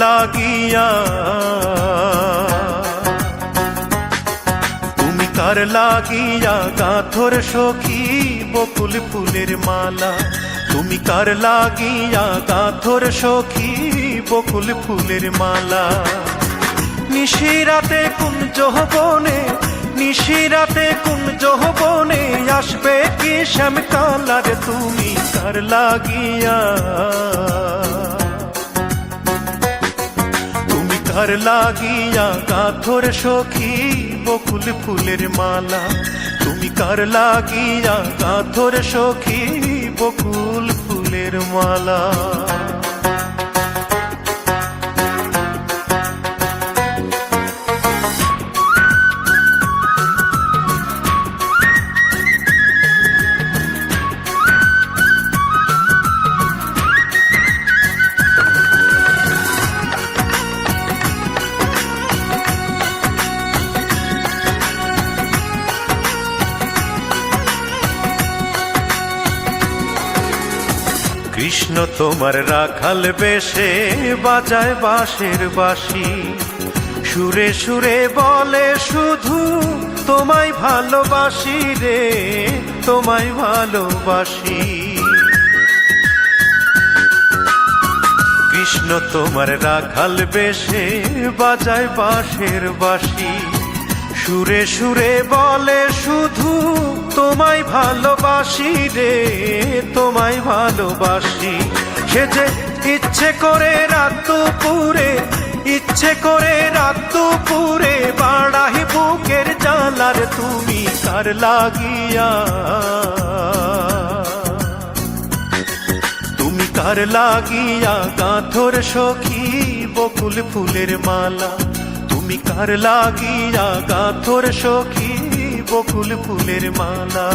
লাগিয়া, তুমি কার লাগিয়া গাঁথর সখী বকুল ফুলের মালা, তুমি কার লাগিয়া গাঁথর সখী বকুল ফুলের মালা। নিশিরাতে কুঞ্জ বনে, নিশিরাতে কুঞ্জ বনে আসবে কি শ্যামকালার, তুমি কার লাগিয়া, তুমি কার লাগিয়া গাঁথর সখী বকুল ফুলের মালা, তুমি কার লাগিয়া গাঁথর সখী বকুল ফুলের মালা। কৃষ্ণ তোমার রাখাল বেশে বাজায় বাঁশের বাঁশি, সুরে সুরে বলে শুধু তোমায় ভালোবাসি রে, তোমায় ভালোবাসি। কৃষ্ণ তোমার রাখাল বেশে বাজায় বাঁশের বাঁশি, সুরে সুরে বলে শুধু তোমায় ভালোবাসি রে, তোমায় ভালোবাসি। সে যে ইচ্ছে করে রাত দুপুরে, ইচ্ছে করে রাত দুপুরে বাড়াই বুকের জ্বালার, তুমি কার লাগিয়া, তুমি কার লাগিয়া গাঁথর সখী বকুল ফুলের মালা, তুমি কার লাগিয়া গাঁথর সখী বকুল ফুলের মালা।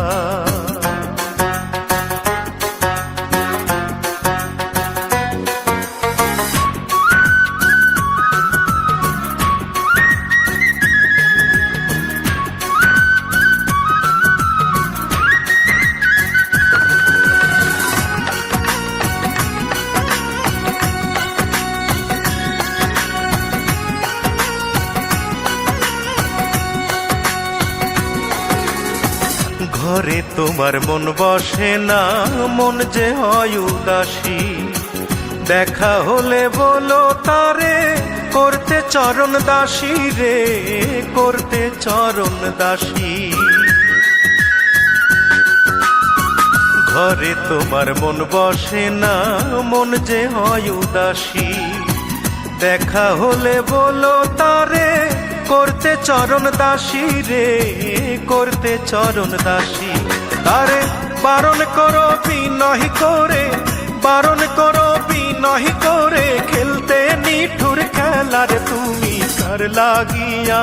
ঘরে তোমার মন বসে না, মন যে হয় উদাসী, দেখা হলে বলো তারে করতে চরণ দাসী রে, করতে চরণ দাসী। ঘরে তোমার মন বসে না, মন যে হয় উদাসী, দেখা হলে বলো তারে করতে চরণ দাসী রে, করতে চরণ দাসী। তারে বারণ করো বিনয় করে, বারণ করো বিনয় করে খেলতে নিঠুর খেলার, তুমি কার লাগিয়া।